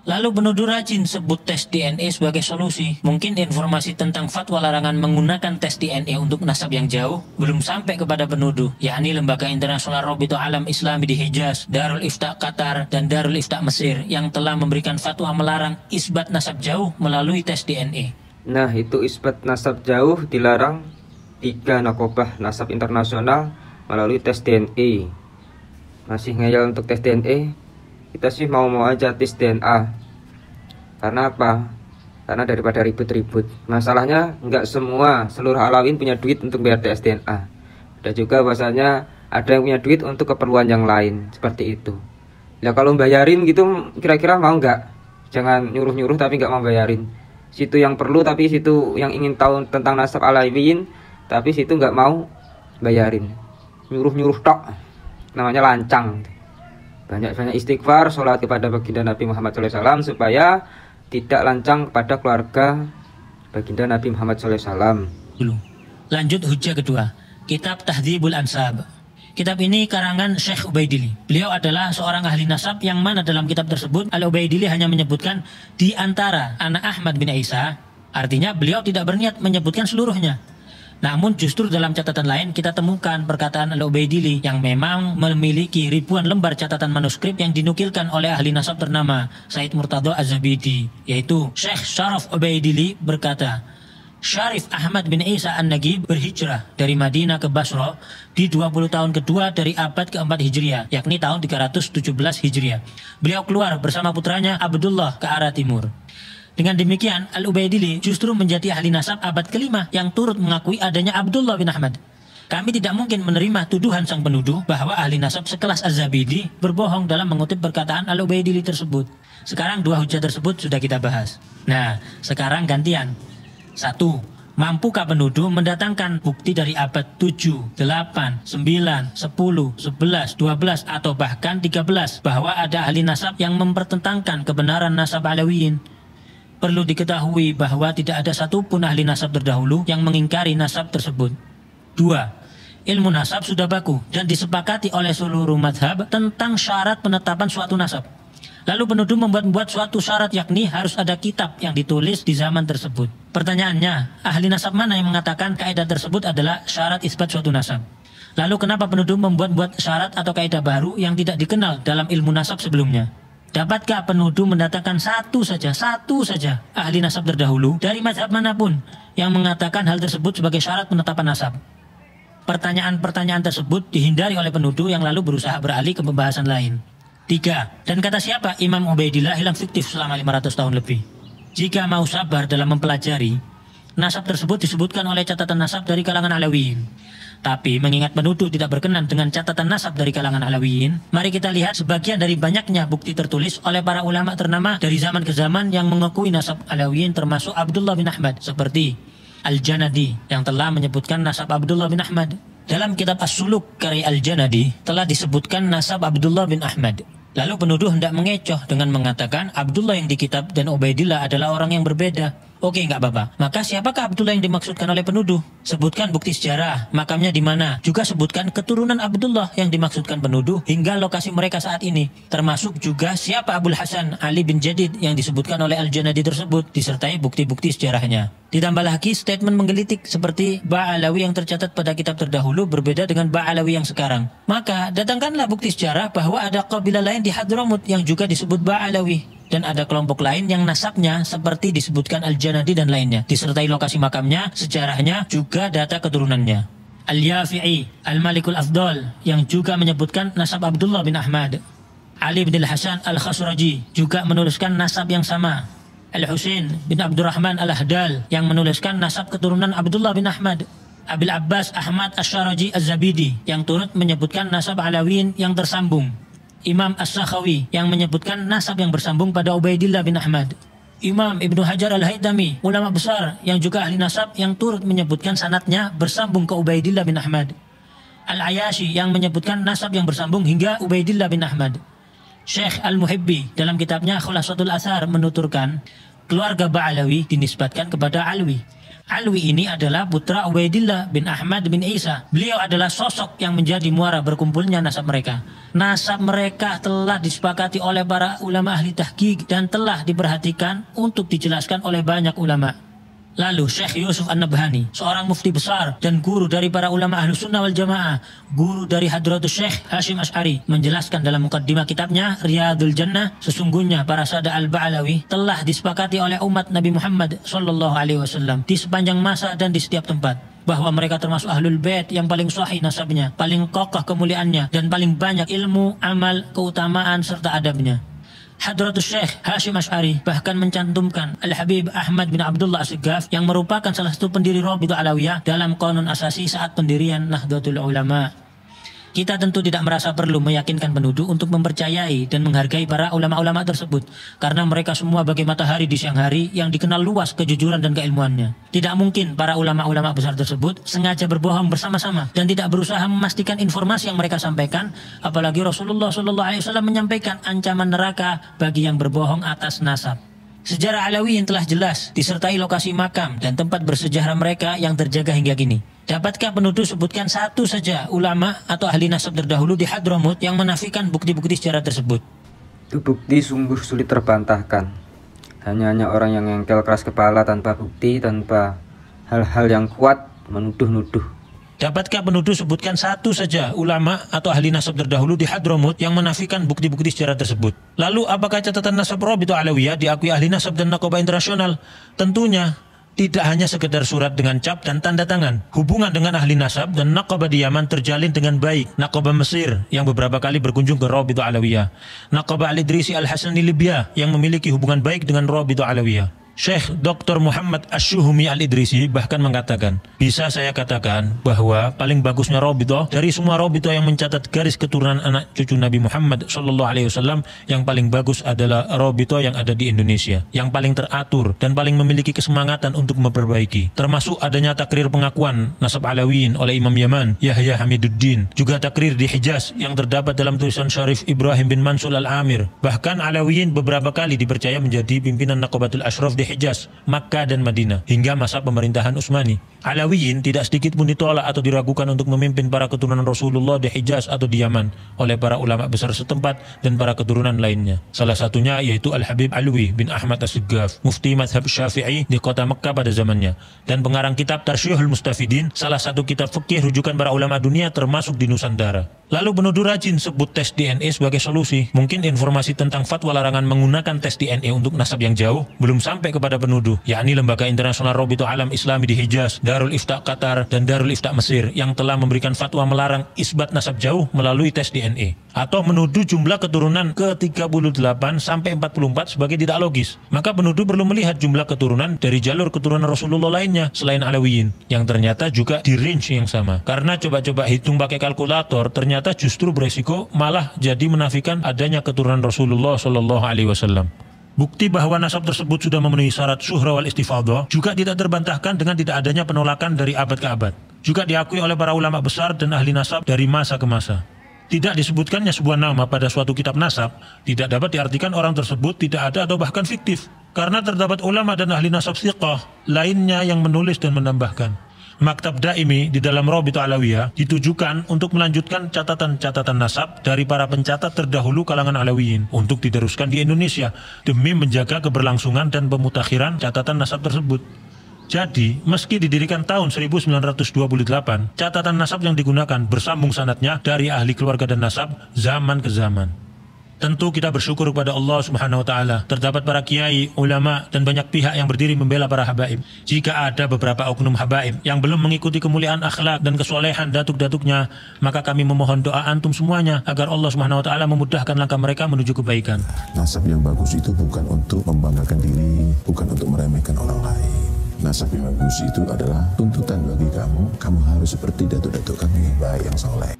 Lalu penuduh rajin sebut tes DNA sebagai solusi. Mungkin informasi tentang fatwa larangan menggunakan tes DNA untuk nasab yang jauh belum sampai kepada penuduh, yakni Lembaga Internasional Rabita Alam Islami di Hijaz, Darul Ifta Qatar, dan Darul Ifta Mesir yang telah memberikan fatwa melarang isbat nasab jauh melalui tes DNA. Nah, itu isbat nasab jauh dilarang 3 nakobah nasab internasional melalui tes DNA. Masih ngeyel untuk tes DNA? Kita sih mau aja tes DNA. Karena apa? Karena daripada ribut-ribut. Masalahnya nggak seluruh Alawiyyin punya duit untuk bayar tes DNA. Ada juga bahasanya ada yang punya duit untuk keperluan yang lain, seperti itu. Ya kalau bayarin gitu kira-kira mau nggak? Jangan nyuruh-nyuruh tapi nggak mau bayarin. Situ yang perlu tapi situ yang ingin tahu tentang nasab Alawiyyin, tapi situ nggak mau bayarin. Nyuruh-nyuruh tok. Namanya lancang. Banyak-banyak istighfar, sholat kepada baginda Nabi Muhammad SAW supaya tidak lancang kepada keluarga baginda Nabi Muhammad SAW. Lanjut hujjah kedua, Kitab Tahdhibul Ansab. Kitab ini karangan Syekh Ubaidillah. Beliau adalah seorang ahli nasab yang mana dalam kitab tersebut Al-Ubaidillah hanya menyebutkan di antara anak Ahmad bin Isa. Artinya beliau tidak berniat menyebutkan seluruhnya. Namun justru dalam catatan lain kita temukan perkataan Al-Ubaidillah yang memang memiliki ribuan lembar catatan manuskrip yang dinukilkan oleh ahli nasab ternama Said Murtadha Az-Zabidi, yaitu Syekh Syaraf Ubaidillah berkata, Syarif Ahmad bin Isa An-Nagib berhijrah dari Madinah ke Basra di 20 tahun kedua dari abad keempat Hijriah, yakni tahun 317 Hijriah. Beliau keluar bersama putranya Abdullah ke arah timur. Dengan demikian, Al-Ubaidillah justru menjadi ahli nasab abad kelima yang turut mengakui adanya Abdullah bin Ahmad. Kami tidak mungkin menerima tuduhan sang penuduh bahwa ahli nasab sekelas Az-Zabidi berbohong dalam mengutip perkataan Al-Ubaidillah tersebut. Sekarang dua hujah tersebut sudah kita bahas. Nah, sekarang gantian. 1. Mampukah penuduh mendatangkan bukti dari abad 7, 8, 9, 10, 11, 12, atau bahkan 13 bahwa ada ahli nasab yang mempertentangkan kebenaran nasab Alawiyyin? Perlu diketahui bahwa tidak ada satupun ahli nasab terdahulu yang mengingkari nasab tersebut. 2. Ilmu nasab sudah baku dan disepakati oleh seluruh madhab tentang syarat penetapan suatu nasab. Lalu penuduh membuat suatu syarat, yakni harus ada kitab yang ditulis di zaman tersebut. Pertanyaannya, ahli nasab mana yang mengatakan kaidah tersebut adalah syarat isbat suatu nasab? Lalu kenapa penuduh membuat syarat atau kaidah baru yang tidak dikenal dalam ilmu nasab sebelumnya? Dapatkah penuduh mendatangkan satu saja ahli nasab terdahulu dari mazhab manapun yang mengatakan hal tersebut sebagai syarat penetapan nasab? Pertanyaan-pertanyaan tersebut dihindari oleh penuduh yang lalu berusaha beralih ke pembahasan lain. 3. Dan kata siapa Imam Ubaidillah hilang fiktif selama 500 tahun lebih? Jika mau sabar dalam mempelajari, nasab tersebut disebutkan oleh catatan nasab dari kalangan Alawiyyin. Tapi mengingat penuduh tidak berkenan dengan catatan nasab dari kalangan Alawiyyin, mari kita lihat sebagian dari banyaknya bukti tertulis oleh para ulama ternama dari zaman ke zaman yang mengakui nasab Alawiyyin, termasuk Abdullah bin Ahmad, seperti Al-Janadi yang telah menyebutkan nasab Abdullah bin Ahmad. Dalam kitab As-Suluk karya Al-Janadi telah disebutkan nasab Abdullah bin Ahmad. Lalu penuduh hendak mengecoh dengan mengatakan Abdullah yang di kitab dan Ubaidillah adalah orang yang berbeda. Oke, nggak apa-apa. Maka siapakah Abdullah yang dimaksudkan oleh penuduh? Sebutkan bukti sejarah, makamnya di mana. Juga sebutkan keturunan Abdullah yang dimaksudkan penuduh hingga lokasi mereka saat ini. Termasuk juga siapa Abul Hasan Ali bin Jadid yang disebutkan oleh Al-Janadi tersebut, disertai bukti-bukti sejarahnya. Ditambah lagi statement menggelitik seperti Ba'alawi yang tercatat pada kitab terdahulu berbeda dengan Ba'alawi yang sekarang. Maka datangkanlah bukti sejarah bahwa ada kabilah lain di Hadramut yang juga disebut Ba'alawi. Dan ada kelompok lain yang nasabnya seperti disebutkan Al-Janadi dan lainnya, disertai lokasi makamnya, sejarahnya, juga data keturunannya. Al-Yafi'i, Al-Malikul Afdal, yang juga menyebutkan nasab Abdullah bin Ahmad. Ali bin Al-Hasan Al-Khasraji juga menuliskan nasab yang sama. Al-Husain bin Abdurrahman Al-Ahdal yang menuliskan nasab keturunan Abdullah bin Ahmad. Abil Abbas Ahmad Asyaraji Az-Zabidi yang turut menyebutkan nasab Alawiyyin yang tersambung. Imam As-Sakhawi yang menyebutkan nasab yang bersambung pada Ubaidillah bin Ahmad. Imam Ibnu Hajar Al-Haytami, ulama besar yang juga ahli nasab yang turut menyebutkan sanadnya bersambung ke Ubaidillah bin Ahmad. Al-Ayashi yang menyebutkan nasab yang bersambung hingga Ubaidillah bin Ahmad. Syekh Al-Muhibbi dalam kitabnya Khulasatul Athar menuturkan keluarga Ba'alawi dinisbatkan kepada Alwi. Alwi ini adalah putra Ubaidillah bin Ahmad bin Isa. Beliau adalah sosok yang menjadi muara berkumpulnya nasab mereka. Nasab mereka telah disepakati oleh para ulama ahli tahqiq dan telah diperhatikan untuk dijelaskan oleh banyak ulama. Lalu Syekh Yusuf An-Nabhani, seorang mufti besar dan guru dari para ulama Ahlus Sunnah wal Jamaah, guru dari Hadratus Syekh Hashim Asy'ari, menjelaskan dalam mukaddimah kitabnya Riyadul Jannah, sesungguhnya para sada al-Ba'alawi telah disepakati oleh umat Nabi Muhammad SAW di sepanjang masa dan di setiap tempat, bahwa mereka termasuk Ahlul Bait yang paling sahih nasabnya, paling kokoh kemuliaannya, dan paling banyak ilmu, amal, keutamaan, serta adabnya. Hadratus Syekh Hashim Asy'ari bahkan mencantumkan Al-Habib Ahmad bin Abdullah As-Siggaf yang merupakan salah satu pendiri Rabithah Alawiyah dalam Qanun Asasi saat pendirian Nahdlatul Ulama. Kita tentu tidak merasa perlu meyakinkan penduduk untuk mempercayai dan menghargai para ulama-ulama tersebut, karena mereka semua bagai matahari di siang hari yang dikenal luas kejujuran dan keilmuannya. Tidak mungkin para ulama-ulama besar tersebut sengaja berbohong bersama-sama dan tidak berusaha memastikan informasi yang mereka sampaikan, apalagi Rasulullah SAW menyampaikan ancaman neraka bagi yang berbohong atas nasab. Sejarah Alawiyin telah jelas, disertai lokasi makam dan tempat bersejarah mereka yang terjaga hingga kini. Dapatkah penduduk sebutkan satu saja ulama atau ahli nasab terdahulu di Hadramut yang menafikan bukti-bukti sejarah tersebut? Itu bukti sungguh sulit terbantahkan. Hanya orang yang engkel keras kepala tanpa bukti, tanpa hal-hal yang kuat menuduh-nuduh. Dapatkah penduduk sebutkan satu saja ulama atau ahli nasab terdahulu di Hadramut yang menafikan bukti-bukti sejarah tersebut? Lalu apakah catatan nasab Rabithah Alawiyah diakui ahli nasab dan Naqabah internasional? Tentunya tidak hanya sekedar surat dengan cap dan tanda tangan. Hubungan dengan ahli nasab dan Naqabah di Yaman terjalin dengan baik. Naqabah Mesir yang beberapa kali berkunjung ke Rabithah Alawiyah. Naqabah Al-Idrisi Al-Hasani Libya yang memiliki hubungan baik dengan Rabithah Alawiyah. Syekh Dr. Muhammad Asy-Syuhumi Al-Idrisi bahkan mengatakan, bisa saya katakan bahwa paling bagusnya Rabithah dari semua Rabithah yang mencatat garis keturunan anak cucu Nabi Muhammad SAW, yang paling bagus adalah Rabithah yang ada di Indonesia, yang paling teratur dan paling memiliki kesemangatan untuk memperbaiki, termasuk adanya takrir pengakuan nasab Alawiyin oleh Imam Yaman Yahya Hamiduddin, juga takrir di Hijaz yang terdapat dalam tulisan Syarif Ibrahim bin Mansur Al-Amir. Bahkan Alawiyin beberapa kali dipercaya menjadi pimpinan Naqabatul Ashraf di Hijaz, Makkah dan Madinah hingga masa pemerintahan Utsmani. Alawiyin tidak sedikit pun ditolak atau diragukan untuk memimpin para keturunan Rasulullah di Hijaz atau di Yaman oleh para ulama besar setempat dan para keturunan lainnya. Salah satunya yaitu Al-Habib Alwi bin Ahmad As-Siggaf, mufti mazhab Syafi'i di kota Mekkah pada zamannya, dan pengarang kitab Tarsyihul Mustafidin, salah satu kitab fikih rujukan para ulama dunia termasuk di Nusantara. Lalu penuduh rajin sebut tes DNA sebagai solusi. Mungkin informasi tentang fatwa larangan menggunakan tes DNA untuk nasab yang jauh belum sampai kepada penuduh, yakni Lembaga Internasional Rabithah Alam Islami di Hijaz, Darul Ifta Qatar, dan Darul Ifta Mesir yang telah memberikan fatwa melarang isbat nasab jauh melalui tes DNA. Atau menuduh jumlah keturunan ke-38 sampai 44 sebagai tidak logis. Maka penuduh perlu melihat jumlah keturunan dari jalur keturunan Rasulullah lainnya selain Alawiyin, yang ternyata juga di range yang sama. Karena coba-coba hitung pakai kalkulator, ternyata justru beresiko malah jadi menafikan adanya keturunan Rasulullah SAW. Bukti bahwa nasab tersebut sudah memenuhi syarat syuhrah wal istifadhah juga tidak terbantahkan dengan tidak adanya penolakan dari abad ke abad. Juga diakui oleh para ulama besar dan ahli nasab dari masa ke masa. Tidak disebutkannya sebuah nama pada suatu kitab nasab tidak dapat diartikan orang tersebut tidak ada atau bahkan fiktif, karena terdapat ulama dan ahli nasab thiqah lainnya yang menulis dan menambahkan. Maktab Daimi di dalam Rabithah Alawiyah ditujukan untuk melanjutkan catatan-catatan nasab dari para pencatat terdahulu kalangan Alawiyin untuk diteruskan di Indonesia demi menjaga keberlangsungan dan pemutakhiran catatan nasab tersebut. Jadi, meski didirikan tahun 1928, catatan nasab yang digunakan bersambung sanadnya dari ahli keluarga dan nasab zaman ke zaman. Tentu kita bersyukur kepada Allah Subhanahu wa Ta'ala. Terdapat para kiai, ulama, dan banyak pihak yang berdiri membela para habaib. Jika ada beberapa oknum habaib yang belum mengikuti kemuliaan akhlak dan kesolehan datuk-datuknya, maka kami memohon doa antum semuanya agar Allah Subhanahu wa Ta'ala memudahkan langkah mereka menuju kebaikan. Nasab yang bagus itu bukan untuk membanggakan diri, bukan untuk meremehkan orang lain. Nasab yang bagus itu adalah tuntutan bagi kamu. Kamu harus seperti datuk-datuk kami yang baik, yang soleh.